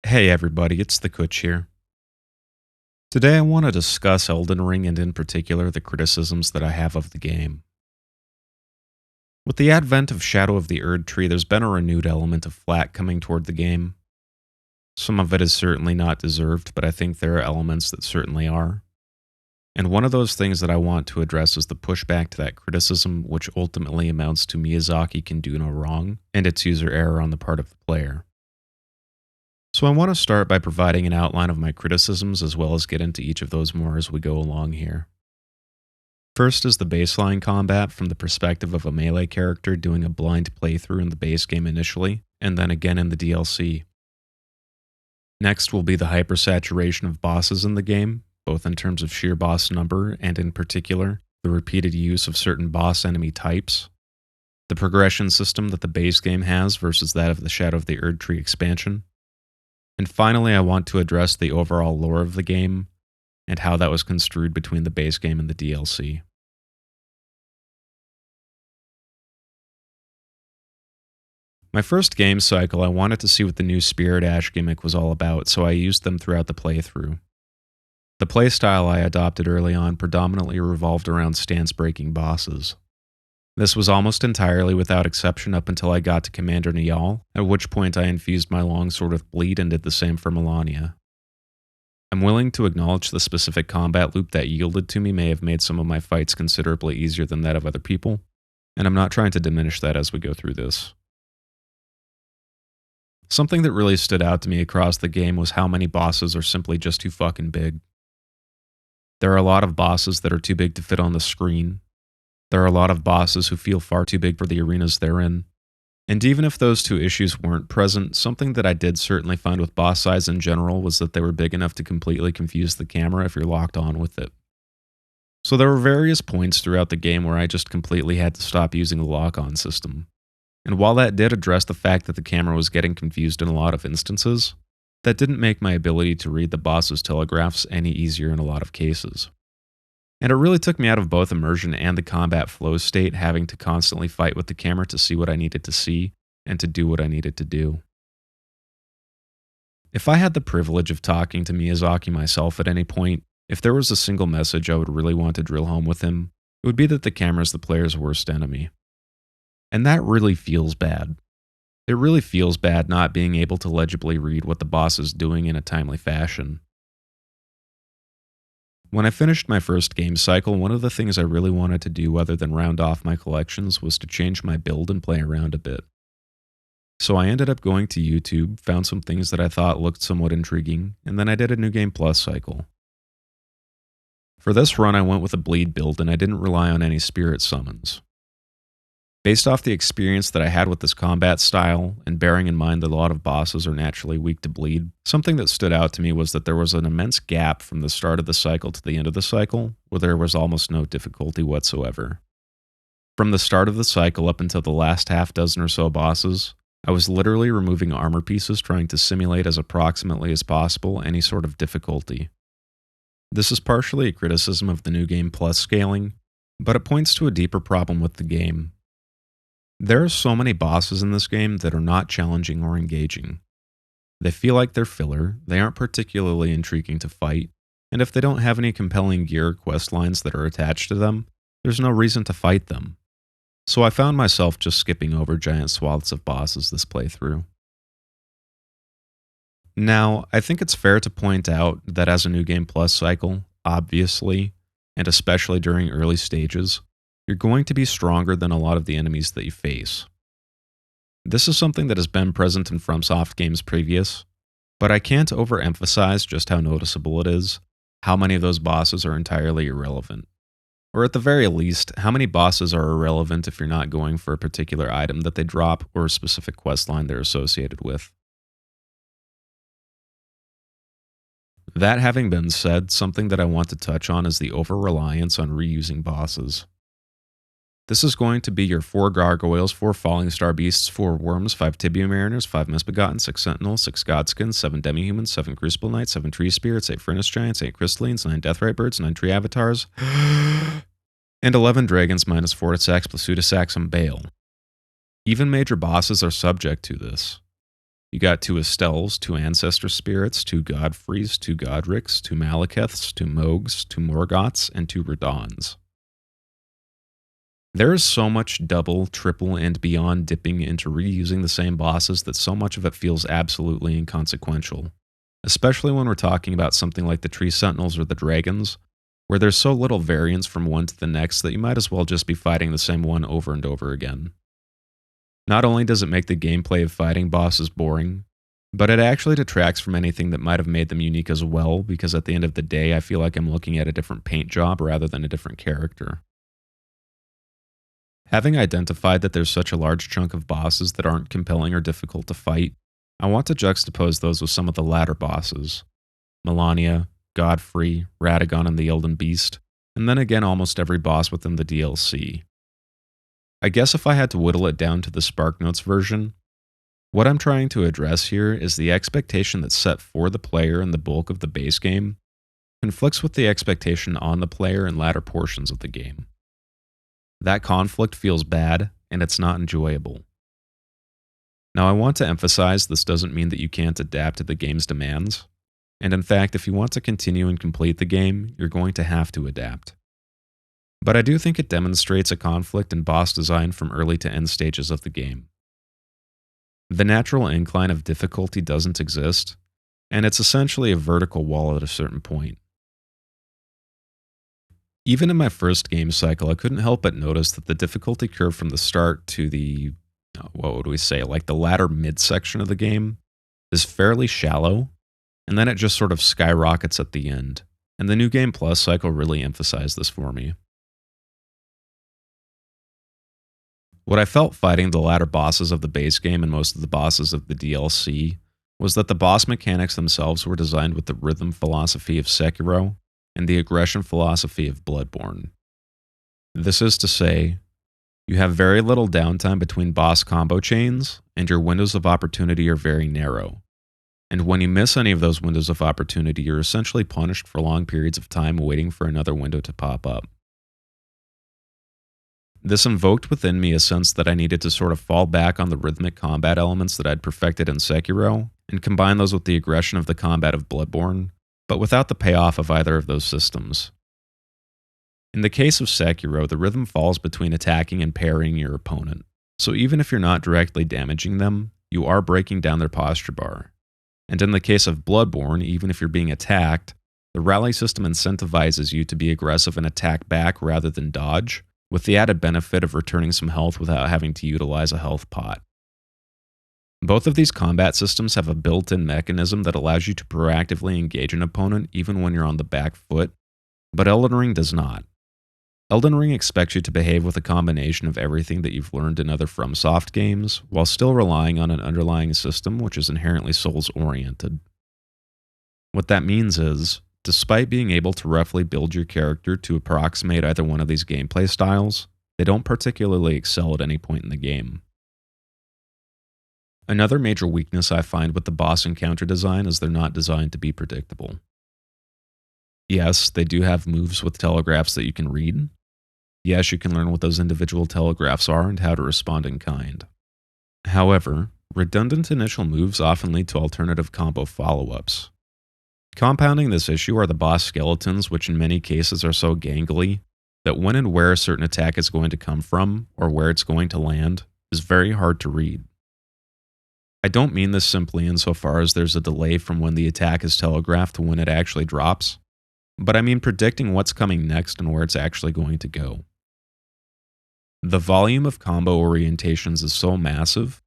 Hey everybody, it's the Kutch here. Today I want to discuss Elden Ring and in particular the criticisms that I have of the game. With the advent of Shadow of the Erd Tree, there's been a renewed element of flack coming toward the game. Some of it is certainly not deserved, but I think there are elements that certainly are. And one of those things that I want to address is the pushback to that criticism, which ultimately amounts to Miyazaki can do no wrong, and its user error on the part of the player. So I want to start by providing an outline of my criticisms as well as get into each of those more as we go along here. First is the baseline combat from the perspective of a melee character doing a blind playthrough in the base game initially, and then again in the DLC. Next will be the hypersaturation of bosses in the game, both in terms of sheer boss number and in particular, the repeated use of certain boss enemy types, the progression system that the base game has versus that of the Shadow of the Erd Tree expansion, and finally, I want to address the overall lore of the game and how that was construed between the base game and the DLC. My first game cycle, I wanted to see what the new Spirit Ash gimmick was all about, so I used them throughout the playthrough. The playstyle I adopted early on predominantly revolved around stance-breaking bosses. This was almost entirely without exception up until I got to Commander Niall, at which point I infused my longsword with bleed and did the same for Melania. I'm willing to acknowledge the specific combat loop that yielded to me may have made some of my fights considerably easier than that of other people, and I'm not trying to diminish that as we go through this. Something that really stood out to me across the game was how many bosses are simply just too fucking big. There are a lot of bosses that are too big to fit on the screen. There are a lot of bosses who feel far too big for the arenas they're in. And even if those two issues weren't present, something that I did certainly find with boss size in general was that they were big enough to completely confuse the camera if you're locked on with it. So there were various points throughout the game where I just completely had to stop using the lock-on system. And while that did address the fact that the camera was getting confused in a lot of instances, that didn't make my ability to read the boss's telegraphs any easier in a lot of cases. And it really took me out of both immersion and the combat flow state, having to constantly fight with the camera to see what I needed to see and to do what I needed to do. If I had the privilege of talking to Miyazaki myself at any point, if there was a single message I would really want to drill home with him, it would be that the camera is the player's worst enemy. And that really feels bad. It really feels bad not being able to legibly read what the boss is doing in a timely fashion. When I finished my first game cycle, one of the things I really wanted to do other than round off my collections was to change my build and play around a bit. So I ended up going to YouTube, found some things that I thought looked somewhat intriguing, and then I did a New Game Plus cycle. For this run, I went with a bleed build and I didn't rely on any spirit summons. Based off the experience that I had with this combat style, and bearing in mind that a lot of bosses are naturally weak to bleed, something that stood out to me was that there was an immense gap from the start of the cycle to the end of the cycle, where there was almost no difficulty whatsoever. From the start of the cycle up until the last half dozen or so bosses, I was literally removing armor pieces trying to simulate as approximately as possible any sort of difficulty. This is partially a criticism of the New Game Plus scaling, but it points to a deeper problem with the game. There are so many bosses in this game that are not challenging or engaging. They feel like they're filler, they aren't particularly intriguing to fight, and if they don't have any compelling gear or quest lines that are attached to them, there's no reason to fight them. So I found myself just skipping over giant swaths of bosses this playthrough. Now, I think it's fair to point out that as a New Game Plus cycle, obviously, and especially during early stages, you're going to be stronger than a lot of the enemies that you face. This is something that has been present in FromSoft games previous, but I can't overemphasize just how noticeable it is, how many of those bosses are entirely irrelevant. Or at the very least, how many bosses are irrelevant if you're not going for a particular item that they drop or a specific questline they're associated with. That having been said, something that I want to touch on is the over-reliance on reusing bosses. This is going to be your 4 Gargoyles, 4 Falling Star Beasts, 4 Worms, 5 Tibia Mariners, 5 Misbegotten, 6 Sentinels, 6 Godskins, 7 Demi-Humans, 7 Crucible Knights, 7 Tree Spirits, 8 Furnace Giants, 8 Crystallines, 9 Deathrite Birds, 9 Tree Avatars, and 11 Dragons minus Fortisax, Plasudasax, and Bale. Even major bosses are subject to this. You got 2 Estelles, 2 Ancestor Spirits, 2 Godfreys, 2 Godricks, 2 Malekiths, 2 Mogs, 2 Morgoths, and 2 Radons. There is so much double, triple, and beyond dipping into reusing the same bosses that so much of it feels absolutely inconsequential. Especially when we're talking about something like the Tree Sentinels or the Dragons, where there's so little variance from one to the next that you might as well just be fighting the same one over and over again. Not only does it make the gameplay of fighting bosses boring, but it actually detracts from anything that might have made them unique as well, because at the end of the day, I feel like I'm looking at a different paint job rather than a different character. Having identified that there's such a large chunk of bosses that aren't compelling or difficult to fight, I want to juxtapose those with some of the latter bosses. Melania, Godfrey, Radagon and the Elden Beast, and then again almost every boss within the DLC. I guess if I had to whittle it down to the SparkNotes version, what I'm trying to address here is the expectation that's set for the player in the bulk of the base game conflicts with the expectation on the player in latter portions of the game. That conflict feels bad, and it's not enjoyable. Now, I want to emphasize this doesn't mean that you can't adapt to the game's demands, and in fact, if you want to continue and complete the game, you're going to have to adapt. But I do think it demonstrates a conflict in boss design from early to end stages of the game. The natural incline of difficulty doesn't exist, and it's essentially a vertical wall at a certain point. Even in my first game cycle, I couldn't help but notice that the difficulty curve from the start to the, what would we say, like the latter midsection of the game is fairly shallow, and then it just sort of skyrockets at the end. And the New Game Plus cycle really emphasized this for me. What I felt fighting the latter bosses of the base game and most of the bosses of the DLC was that the boss mechanics themselves were designed with the rhythm philosophy of Sekiro and the aggression philosophy of Bloodborne. This is to say, you have very little downtime between boss combo chains, and your windows of opportunity are very narrow. And when you miss any of those windows of opportunity, you're essentially punished for long periods of time waiting for another window to pop up. This invoked within me a sense that I needed to sort of fall back on the rhythmic combat elements that I'd perfected in Sekiro, and combine those with the aggression of the combat of Bloodborne, but without the payoff of either of those systems. In the case of Sekiro, the rhythm falls between attacking and parrying your opponent, so even if you're not directly damaging them, you are breaking down their posture bar. And in the case of Bloodborne, even if you're being attacked, the rally system incentivizes you to be aggressive and attack back rather than dodge, with the added benefit of returning some health without having to utilize a health pot. Both of these combat systems have a built-in mechanism that allows you to proactively engage an opponent even when you're on the back foot, but Elden Ring does not. Elden Ring expects you to behave with a combination of everything that you've learned in other FromSoft games, while still relying on an underlying system which is inherently Souls-oriented. What that means is, despite being able to roughly build your character to approximate either one of these gameplay styles, they don't particularly excel at any point in the game. Another major weakness I find with the boss encounter design is they're not designed to be predictable. Yes, they do have moves with telegraphs that you can read. Yes, you can learn what those individual telegraphs are and how to respond in kind. However, redundant initial moves often lead to alternative combo follow-ups. Compounding this issue are the boss skeletons, which in many cases are so gangly that when and where a certain attack is going to come from, or where it's going to land, is very hard to read. I don't mean this simply insofar as there's a delay from when the attack is telegraphed to when it actually drops, but I mean predicting what's coming next and where it's actually going to go. The volume of combo orientations is so massive,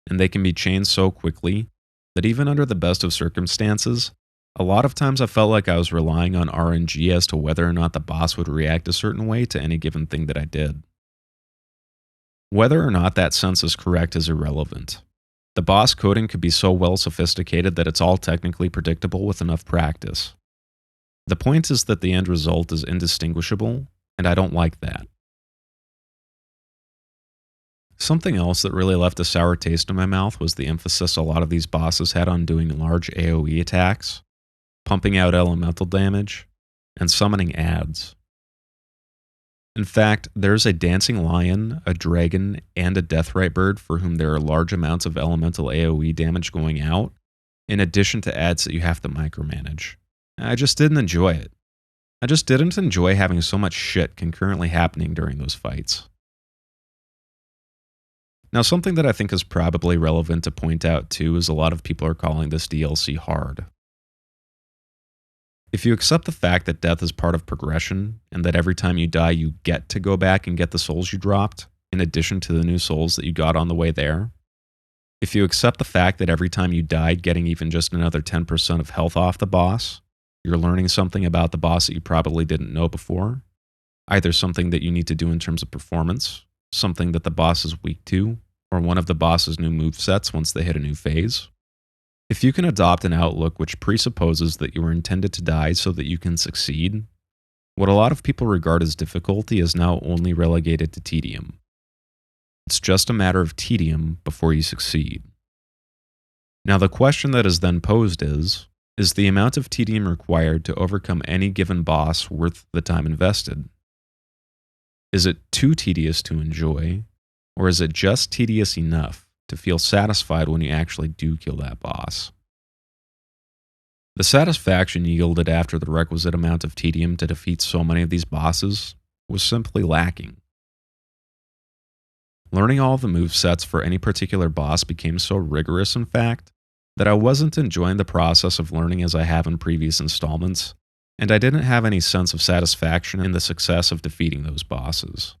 and they can be chained so quickly, that even under the best of circumstances, a lot of times I felt like I was relying on RNG as to whether or not the boss would react a certain way to any given thing that I did. Whether or not that sense is correct is irrelevant. The boss coding could be so well sophisticated that it's all technically predictable with enough practice. The point is that the end result is indistinguishable, and I don't like that. Something else that really left a sour taste in my mouth was the emphasis a lot of these bosses had on doing large AoE attacks, pumping out elemental damage, and summoning adds. In fact, there's a dancing lion, a dragon, and a deathrite bird for whom there are large amounts of elemental AoE damage going out, in addition to ads that you have to micromanage. I just didn't enjoy it. I just didn't enjoy having so much shit concurrently happening during those fights. Now, something that I think is probably relevant to point out too is a lot of people are calling this DLC hard. If you accept the fact that death is part of progression, and that every time you die you get to go back and get the souls you dropped, in addition to the new souls that you got on the way there, if you accept the fact that every time you died getting even just another 10% of health off the boss, you're learning something about the boss that you probably didn't know before, either something that you need to do in terms of performance, something that the boss is weak to, or one of the boss's new movesets once they hit a new phase. If you can adopt an outlook which presupposes that you were intended to die so that you can succeed, what a lot of people regard as difficulty is now only relegated to tedium. It's just a matter of tedium before you succeed. Now the question that is then posed is the amount of tedium required to overcome any given boss worth the time invested? Is it too tedious to enjoy, or is it just tedious enough to feel satisfied when you actually do kill that boss? The satisfaction yielded after the requisite amount of tedium to defeat so many of these bosses was simply lacking. Learning all the movesets for any particular boss became so rigorous, in fact, that I wasn't enjoying the process of learning as I have in previous installments, and I didn't have any sense of satisfaction in the success of defeating those bosses.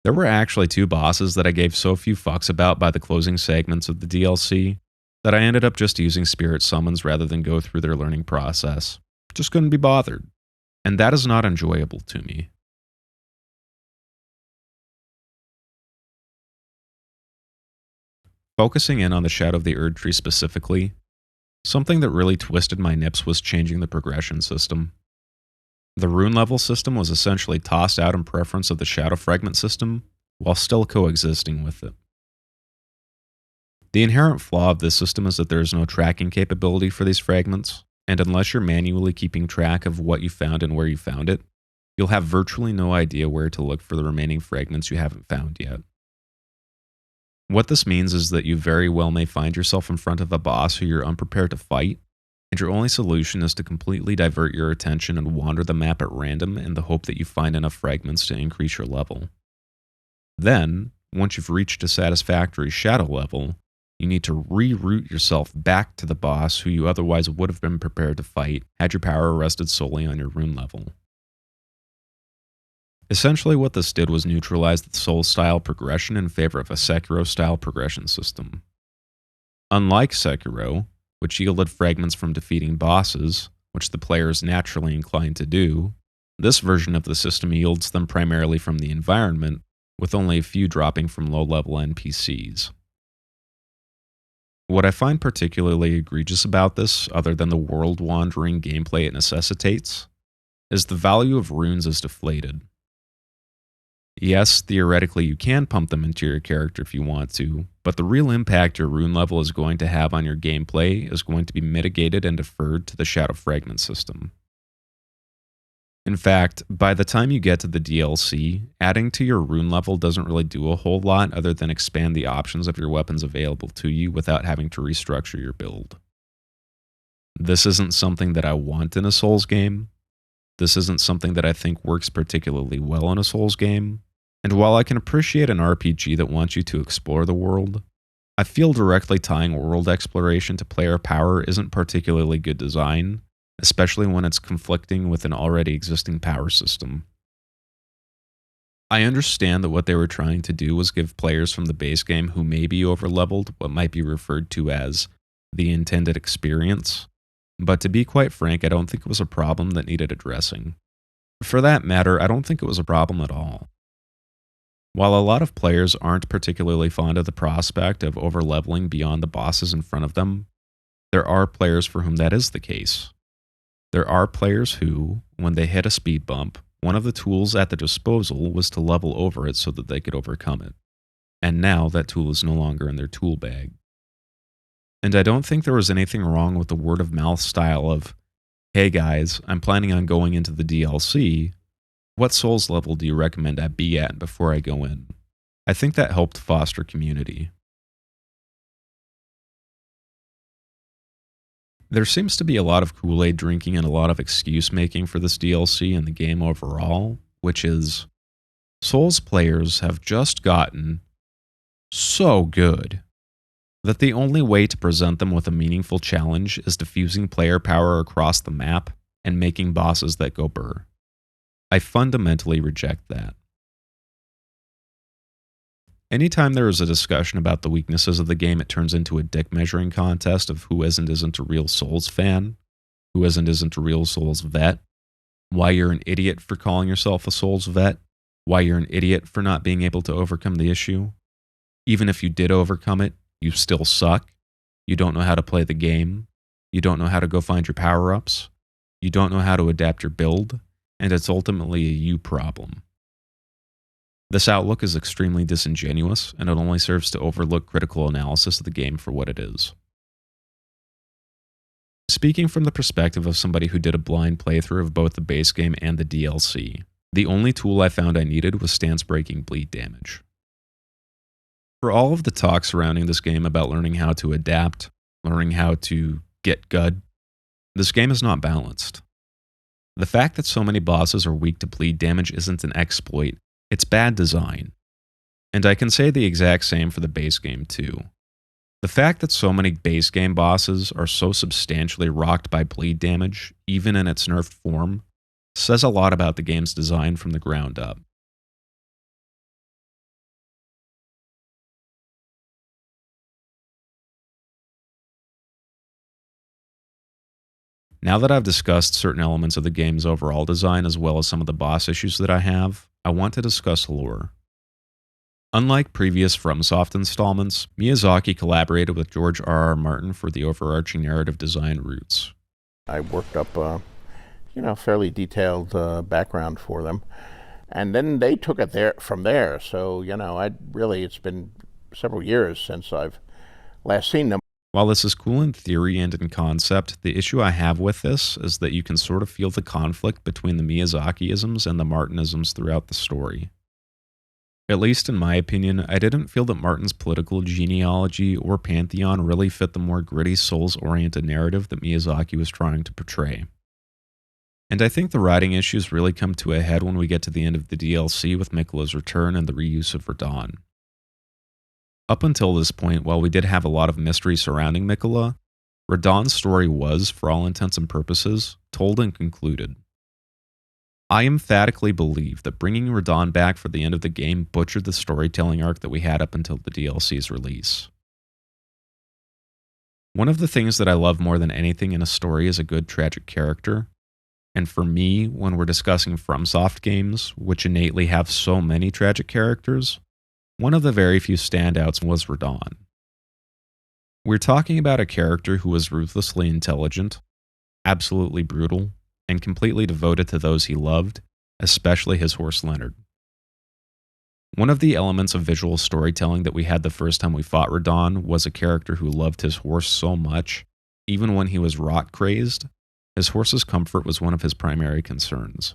There were actually 2 bosses that I gave so few fucks about by the closing segments of the DLC that I ended up just using spirit summons rather than go through their learning process. Just couldn't be bothered. And that is not enjoyable to me. Focusing in on the Shadow of the Erd Tree specifically, something that really twisted my nips was changing the progression system. The rune level system was essentially tossed out in preference of the shadow fragment system, while still coexisting with it. The inherent flaw of this system is that there is no tracking capability for these fragments, and unless you're manually keeping track of what you found and where you found it, you'll have virtually no idea where to look for the remaining fragments you haven't found yet. What this means is that you very well may find yourself in front of a boss who you're unprepared to fight, and your only solution is to completely divert your attention and wander the map at random in the hope that you find enough fragments to increase your level. Then, once you've reached a satisfactory shadow level, you need to reroute yourself back to the boss who you otherwise would have been prepared to fight had your power rested solely on your rune level. Essentially what this did was neutralize the Souls-style progression in favor of a Sekiro-style progression system. Unlike Sekiro, which yielded fragments from defeating bosses, which the player is naturally inclined to do, this version of the system yields them primarily from the environment, with only a few dropping from low-level NPCs. What I find particularly egregious about this, other than the world-wandering gameplay it necessitates, is the value of runes is deflated. Yes, theoretically you can pump them into your character if you want to, but the real impact your rune level is going to have on your gameplay is going to be mitigated and deferred to the Shadow Fragment system. In fact, by the time you get to the DLC, adding to your rune level doesn't really do a whole lot other than expand the options of your weapons available to you without having to restructure your build. This isn't something that I want in a Souls game. This isn't something that I think works particularly well in a Souls game. And while I can appreciate an RPG that wants you to explore the world, I feel directly tying world exploration to player power isn't particularly good design, especially when it's conflicting with an already existing power system. I understand that what they were trying to do was give players from the base game who may be overleveled what might be referred to as the intended experience, but to be quite frank, I don't think it was a problem that needed addressing. For that matter, I don't think it was a problem at all. While a lot of players aren't particularly fond of the prospect of overleveling beyond the bosses in front of them, there are players for whom that is the case. There are players who, when they hit a speed bump, one of the tools at their disposal was to level over it so that they could overcome it. And now that tool is no longer in their tool bag. And I don't think there was anything wrong with the word of mouth style of, hey guys, I'm planning on going into the DLC, What Souls level do you recommend I be at before I go in? I think that helped foster community. There seems to be a lot of Kool-Aid drinking and a lot of excuse making for this DLC and the game overall, which is Souls players have just gotten so good that the only way to present them with a meaningful challenge is diffusing player power across the map and making bosses that go burr. I fundamentally reject that. Anytime there is a discussion about the weaknesses of the game, it turns into a dick measuring contest of who isn't a real Souls fan, who isn't a real Souls vet, why you're an idiot for calling yourself a Souls vet, why you're an idiot for not being able to overcome the issue. Even if you did overcome it, you still suck. You don't know how to play the game. You don't know how to go find your power-ups. You don't know how to adapt your build, and it's ultimately a you problem. This outlook is extremely disingenuous, and it only serves to overlook critical analysis of the game for what it is. Speaking from the perspective of somebody who did a blind playthrough of both the base game and the DLC, the only tool I found I needed was stance-breaking bleed damage. For all of the talk surrounding this game about learning how to adapt, learning how to get good, this game is not balanced. The fact that so many bosses are weak to bleed damage isn't an exploit, it's bad design. And I can say the exact same for the base game too. The fact that so many base game bosses are so substantially rocked by bleed damage, even in its nerfed form, says a lot about the game's design from the ground up. Now that I've discussed certain elements of the game's overall design as well as some of the boss issues that I have, I want to discuss lore. Unlike previous FromSoft installments, Miyazaki collaborated with George R.R. Martin for the overarching narrative design roots. I worked up a fairly detailed background for them, and then they took it from there. So it's been several years since I've last seen them. While this is cool in theory and in concept, the issue I have with this is that you can sort of feel the conflict between the Miyazaki-isms and the Martin-isms throughout the story. At least in my opinion, I didn't feel that Martin's political genealogy or pantheon really fit the more gritty, Souls-oriented narrative that Miyazaki was trying to portray. And I think the writing issues really come to a head when we get to the end of the DLC with Miquella's return and the reuse of Radahn. Up until this point, while we did have a lot of mystery surrounding Miquella, Radahn's story was, for all intents and purposes, told and concluded. I emphatically believe that bringing Radahn back for the end of the game butchered the storytelling arc that we had up until the DLC's release. One of the things that I love more than anything in a story is a good tragic character, and for me, when we're discussing FromSoft games, which innately have so many tragic characters, one of the very few standouts was Radahn. We're talking about a character who was ruthlessly intelligent, absolutely brutal, and completely devoted to those he loved, especially his horse Leonard. One of the elements of visual storytelling that we had the first time we fought Radahn was a character who loved his horse so much, even when he was rot-crazed, his horse's comfort was one of his primary concerns.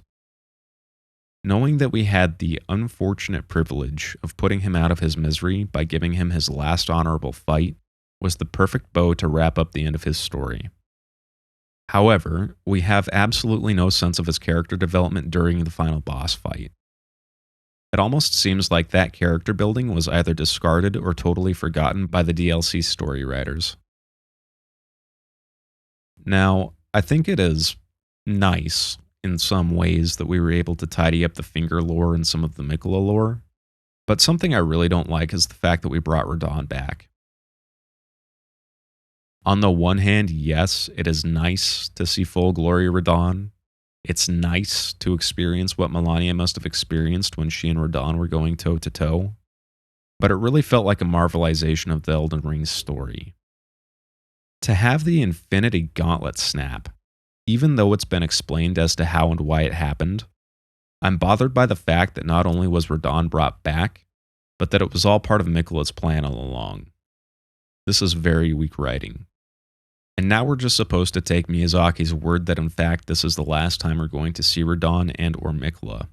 Knowing that we had the unfortunate privilege of putting him out of his misery by giving him his last honorable fight was the perfect bow to wrap up the end of his story. However, we have absolutely no sense of his character development during the final boss fight. It almost seems like that character building was either discarded or totally forgotten by the DLC story writers. Now, I think it is nice in some ways that we were able to tidy up the finger lore and some of the Miquella lore, but something I really don't like is the fact that we brought Radahn back. On the one hand, yes, it is nice to see full glory Radahn. It's nice to experience what Melania must have experienced when she and Radahn were going toe-to-toe, but it really felt like a marvelization of the Elden Ring story. To have the Infinity Gauntlet snap, even though it's been explained as to how and why it happened, I'm bothered by the fact that not only was Radahn brought back, but that it was all part of Miquella's plan all along. This is very weak writing. And now we're just supposed to take Miyazaki's word that in fact this is the last time we're going to see Radahn and or Miquella.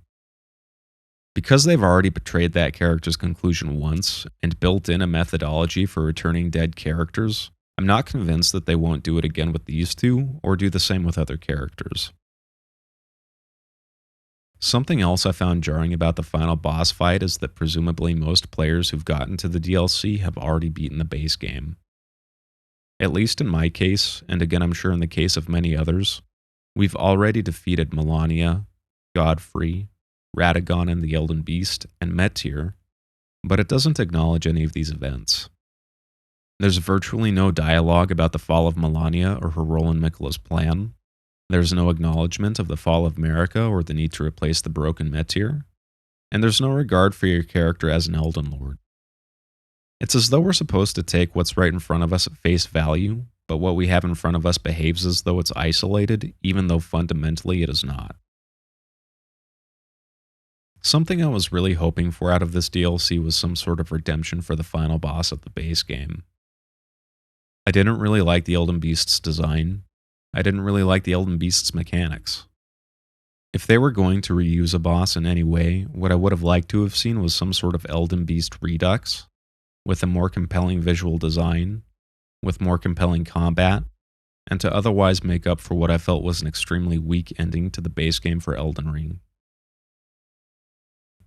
Because they've already betrayed that character's conclusion once and built in a methodology for returning dead characters, I'm not convinced that they won't do it again with these two or do the same with other characters. Something else I found jarring about the final boss fight is that presumably most players who've gotten to the DLC have already beaten the base game. At least in my case, and again I'm sure in the case of many others, we've already defeated Melania, Godfrey, Radagon and the Elden Beast, and Metyr, but it doesn't acknowledge any of these events. There's virtually no dialogue about the fall of Melania or her role in Miquella's plan. There's no acknowledgement of the fall of Marika or the need to replace the broken Metyr. And there's no regard for your character as an Elden Lord. It's as though we're supposed to take what's right in front of us at face value, but what we have in front of us behaves as though it's isolated, even though fundamentally it is not. Something I was really hoping for out of this DLC was some sort of redemption for the final boss of the base game. I didn't really like the Elden Beast's design. I didn't really like the Elden Beast's mechanics. If they were going to reuse a boss in any way, what I would have liked to have seen was some sort of Elden Beast Redux, with a more compelling visual design, with more compelling combat, and to otherwise make up for what I felt was an extremely weak ending to the base game for Elden Ring.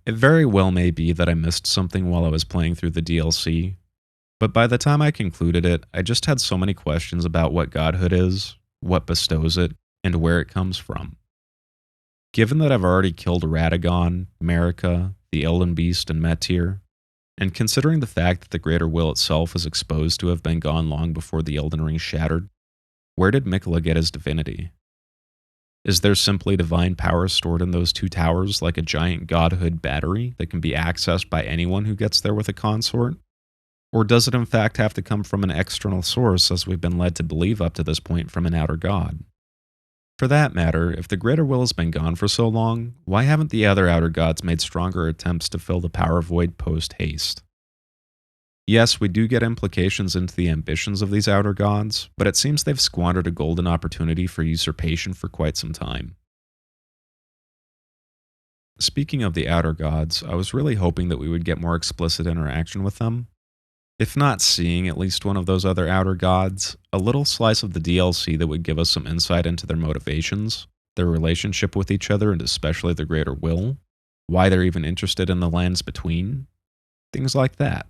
It very well may be that I missed something while I was playing through the DLC, but by the time I concluded it, I just had so many questions about what godhood is, what bestows it, and where it comes from. Given that I've already killed Radagon, Marika, the Elden Beast, and Metyr, and considering the fact that the Greater Will itself is exposed to have been gone long before the Elden Ring shattered, where did Miquella get his divinity? Is there simply divine power stored in those two towers like a giant godhood battery that can be accessed by anyone who gets there with a consort? Or does it in fact have to come from an external source as we've been led to believe up to this point from an outer god? For that matter, if the Greater Will has been gone for so long, why haven't the other outer gods made stronger attempts to fill the power void post-haste? Yes, we do get implications into the ambitions of these outer gods, but it seems they've squandered a golden opportunity for usurpation for quite some time. Speaking of the outer gods, I was really hoping that we would get more explicit interaction with them. If not seeing at least one of those other outer gods, a little slice of the DLC that would give us some insight into their motivations, their relationship with each other and especially the Greater Will, why they're even interested in the lands between, things like that.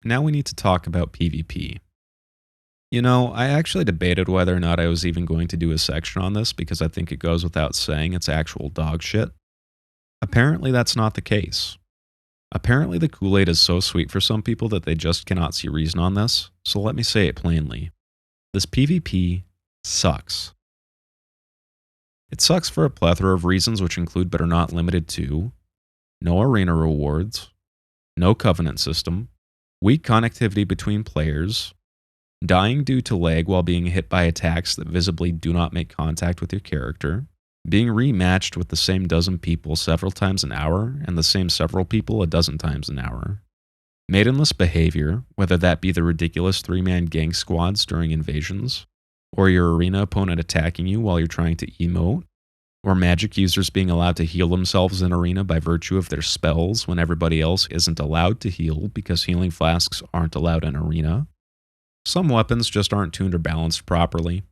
Now we need to talk about PvP. You know, I actually debated whether or not I was even going to do a section on this because I think it goes without saying it's actual dog shit. Apparently that's not the case. Apparently the Kool-Aid is so sweet for some people that they just cannot see reason on this, so let me say it plainly. This PvP sucks. It sucks for a plethora of reasons which include but are not limited to no arena rewards, no covenant system, weak connectivity between players, dying due to lag while being hit by attacks that visibly do not make contact with your character, being rematched with the same dozen people several times an hour and the same several people a dozen times an hour, maidenless behavior, whether that be the ridiculous three-man gang squads during invasions, or your arena opponent attacking you while you're trying to emote, or magic users being allowed to heal themselves in arena by virtue of their spells when everybody else isn't allowed to heal because healing flasks aren't allowed in arena. Some weapons just aren't tuned or balanced properly.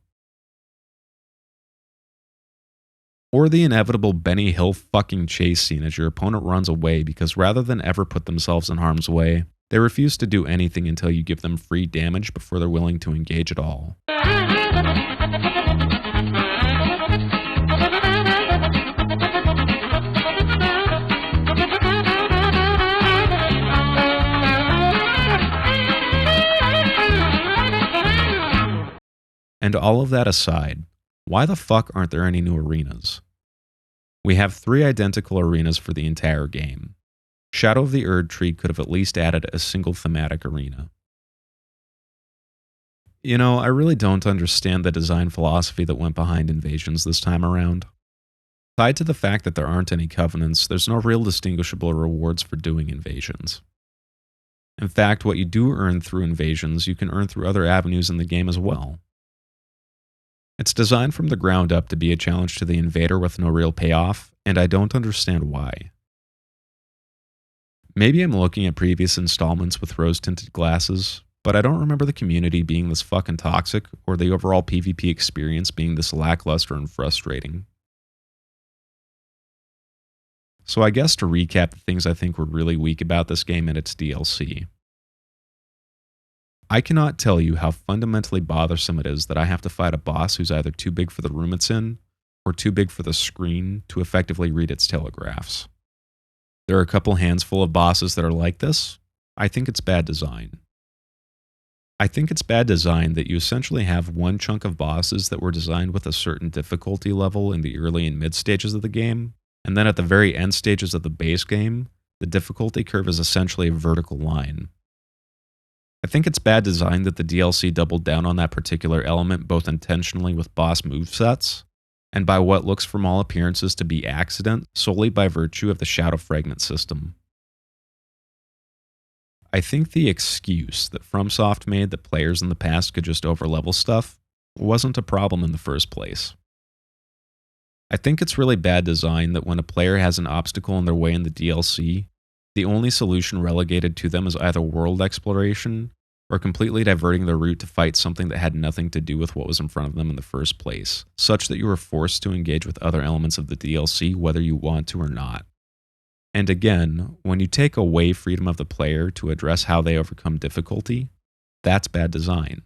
Or the inevitable Benny Hill fucking chase scene as your opponent runs away because rather than ever put themselves in harm's way, they refuse to do anything until you give them free damage before they're willing to engage at all. And all of that aside, why the fuck aren't there any new arenas? We have 3 identical arenas for the entire game. Shadow of the Erd Tree could have at least added a single thematic arena. You know, I really don't understand the design philosophy that went behind Invasions this time around. Tied to the fact that there aren't any covenants, there's no real distinguishable rewards for doing invasions. In fact, what you do earn through invasions, you can earn through other avenues in the game as well. It's designed from the ground up to be a challenge to the invader with no real payoff, and I don't understand why. Maybe I'm looking at previous installments with rose tinted glasses, but I don't remember the community being this fucking toxic or the overall PvP experience being this lackluster and frustrating. So I guess to recap the things I think were really weak about this game and its DLC. I cannot tell you how fundamentally bothersome it is that I have to fight a boss who's either too big for the room it's in, or too big for the screen to effectively read its telegraphs. There are a couple handful of bosses that are like this. I think it's bad design. I think it's bad design that you essentially have one chunk of bosses that were designed with a certain difficulty level in the early and mid stages of the game, and then at the very end stages of the base game, the difficulty curve is essentially a vertical line. I think it's bad design that the DLC doubled down on that particular element both intentionally with boss movesets, and by what looks from all appearances to be accident solely by virtue of the Shadow Fragment system. I think the excuse that FromSoft made that players in the past could just overlevel stuff wasn't a problem in the first place. I think it's really bad design that when a player has an obstacle in their way in the DLC, the only solution relegated to them is either world exploration or completely diverting their route to fight something that had nothing to do with what was in front of them in the first place, such that you were forced to engage with other elements of the DLC whether you want to or not. And again, when you take away freedom of the player to address how they overcome difficulty, that's bad design.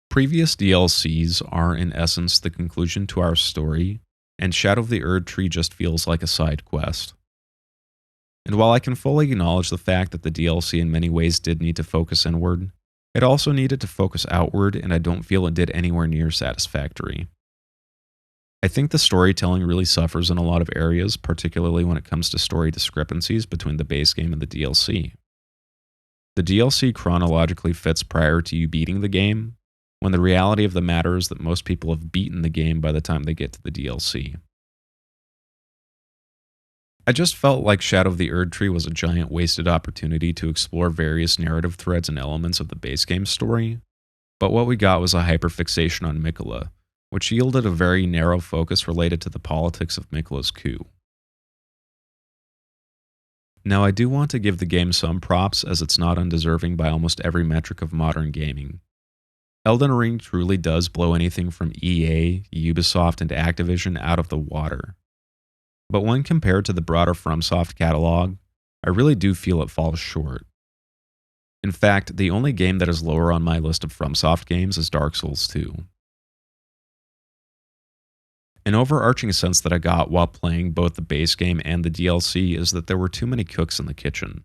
Previous DLCs are in essence the conclusion to our story, and Shadow of the Erd Tree just feels like a side quest. And while I can fully acknowledge the fact that the DLC in many ways did need to focus inward, it also needed to focus outward, and I don't feel it did anywhere near satisfactory. I think the storytelling really suffers in a lot of areas, particularly when it comes to story discrepancies between the base game and the DLC. The DLC chronologically fits prior to you beating the game, when the reality of the matter is that most people have beaten the game by the time they get to the DLC. I just felt like Shadow of the Erd Tree was a giant wasted opportunity to explore various narrative threads and elements of the base game story, but what we got was a hyperfixation on Mikola, which yielded a very narrow focus related to the politics of Mikola's coup. Now, I do want to give the game some props, as it's not undeserving by almost every metric of modern gaming. Elden Ring truly does blow anything from EA, Ubisoft, and Activision out of the water. But when compared to the broader FromSoft catalog, I really do feel it falls short. In fact, the only game that is lower on my list of FromSoft games is Dark Souls 2. An overarching sense that I got while playing both the base game and the DLC is that there were too many cooks in the kitchen.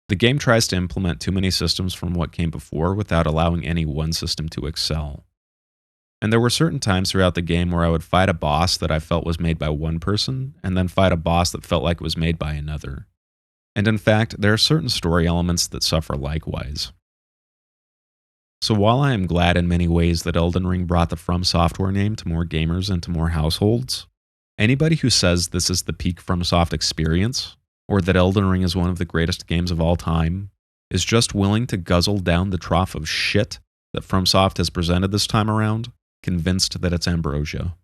The game tries to implement too many systems from what came before without allowing any one system to excel. And there were certain times throughout the game where I would fight a boss that I felt was made by one person, and then fight a boss that felt like it was made by another. And in fact, there are certain story elements that suffer likewise. So while I am glad in many ways that Elden Ring brought the From Software name to more gamers and to more households, anybody who says this is the peak FromSoft experience, or that Elden Ring is one of the greatest games of all time, is just willing to guzzle down the trough of shit that FromSoft has presented this time around, convinced that it's ambrosia.